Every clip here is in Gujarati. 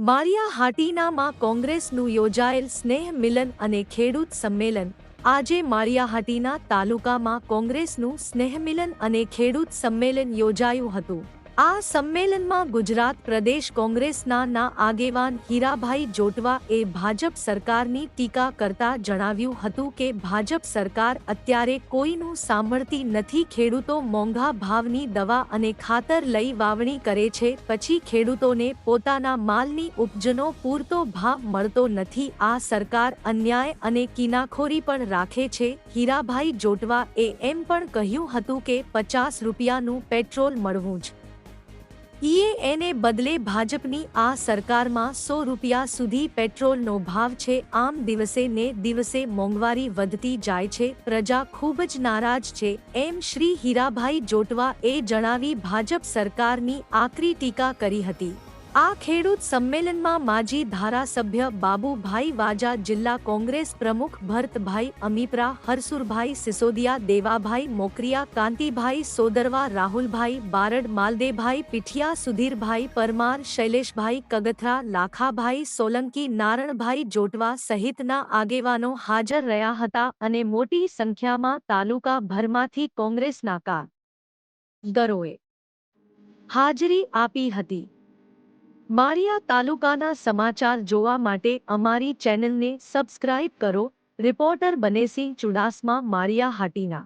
માળિયાહાટીનામાં કોંગ્રેસનું યોજાયેલ સ્નેહ મિલન અને ખેડૂત સંમેલન। આજે માળિયાહાટીના તાલુકામાં કોંગ્રેસનું સ્નેહ મિલન અને ખેડૂત સંમેલન યોજાયું હતું। આ સંમેલનમાં ગુજરાત પ્રદેશ કોંગ્રેસના આગેવાન હીરાભાઈ જોટવાએ ભાજપ સરકારની ટીકા કરતા જણાવ્યું હતું કે ભાજપ સરકાર અત્યારે કોઈનું સાંભળતી નથી। ખેડૂતો મોંઘા ભાવની દવા અને ખાતર લઈ વાવણી કરે છે, પછી ખેડૂતોને પોતાના માલની ઉપજનો પૂરતો ભાવ મળતો નથી। આ સરકાર અન્યાય અને કિનાખોરી પણ રાખે છે। હીરાભાઈ જોટવાએ એમ પણ કહ્યું હતું કે 50 રૂપિયાનું પેટ્રોલ મળવું જ એને બદલે ભાજપની આ સરકારમાં 100 રૂપિયા સુધી પેટ્રોલનો ભાવ છે। આમ દિવસે ને દિવસે મોંઘવારી વધતી જાય છે, પ્રજા ખૂબ જ નારાજ છે, એમ શ્રી હીરાભાઈ જોટવાએ જણાવી ભાજપ સરકારની આકરી ટીકા કરી હતી। આ ખેડૂત સંમેલનમાં માજી ધારાસભ્ય બાબુભાઈ વાજા, જિલ્લા કોંગ્રેસ પ્રમુખ ભરતભાઈ અમીપરા, હરસુરભાઈ સિસોદિયા, દેવાભાઈ મોકરિયા, કાંતિભાઈ સોદરવા, રાહુલભાઈ બારડ, માલદેભાઈ પીઠિયા, સુધીરભાઈ પરમાર, શૈલેષભાઈ કગથરા, લાખાભાઈ સોલંકી, નારણભાઈ જોટવા સહિતના આગેવાનો હાજર રહ્યા હતા અને મોટી સંખ્યામાં તાલુકાભરમાંથી કોંગ્રેસના કાર્યકરોએ હાજરી આપી હતી। માળિયા તાલુકાના સમાચાર જોવા માટે અમારી ચેનલને સબસ્ક્રાઇબ કરો। રિપોર્ટર બનેસિંહ ચુડાસમા, માળિયાહાટીના।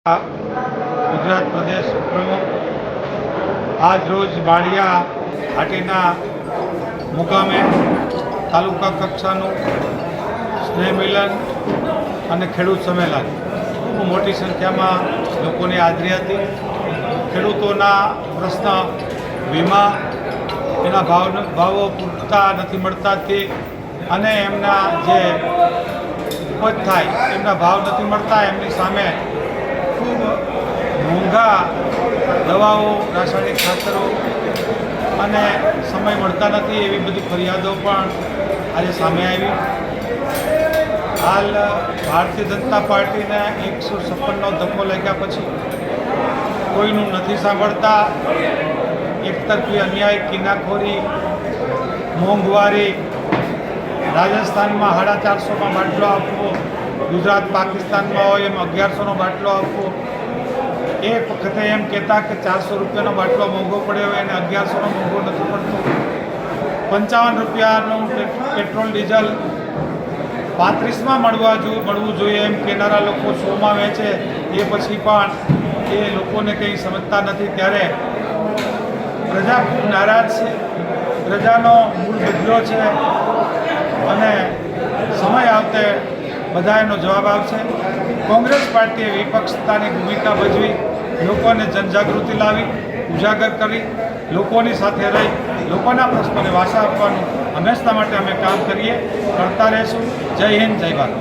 ગુજરાત પ્રદેશ પ્રમુખ આજ રોજ માળિયાહાટીના મુકામે તાલુકા કક્ષાનું સ્નેહ મિલન અને ખેડૂત સંમેલન ખૂબ મોટી સંખ્યામાં લોકોની હાજરી હતી। ખેડૂતોના પ્રશ્ન વીમા એના ભાવો પૂરતા નથી મળતા તે અને એમના જે ઉપજ થાય એમના ભાવ નથી મળતા, એમની સામે ખૂબ મોંઘા દવાઓ, રાસાયણિક ખાતરો અને સમય મળતા નથી, એવી બધી ફરિયાદો પણ આજે સામે આવી। હાલ ભારતીય જનતા પાર્ટીને 156નો ધક્કો લાગ્યા પછી કોઈનું નથી સાંભળતા। એકતરફી અન્યાય, કિનાખોરી, મોંઘવારી, રાજસ્થાનમાં 450માં બાટલો આપવો, ગુજરાત પાકિસ્તાનમાં હોય એમ 1100નો બાટલો આપવો, એ વખતે એમ કહેતા કે 400 રૂપિયાનો બાટલો મોંઘો પડ્યો હોય અને 1100નો મોંઘો નથી પડતો. 55 રૂપિયાનું પેટ્રોલ ડીઝલ 35માં મળવું જોઈએ એમ કહેનારા લોકો 100માં વેચે, એ પછી પણ એ લોકોને કંઈ સમજતા નથી. ત્યારે પ્રજા ખૂબ નારાજ છે, પ્રજાનો મૂળ બદલ્યો છે અને સમય આવતે બધા એનો જવાબ આવશે. કોંગ્રેસ પાર્ટીએ વિપક્ષતાની ભૂમિકા ભજવી, લોકોને જનજાગૃતિ લાવી, ઉજાગર કરી, લોકોની સાથે રહી, લોકોના પ્રશ્નોને વાચા આપવાનું હંમેશા માટે અમે કામ કરતા રહીશું. જય હિન્દ, જય ભારત.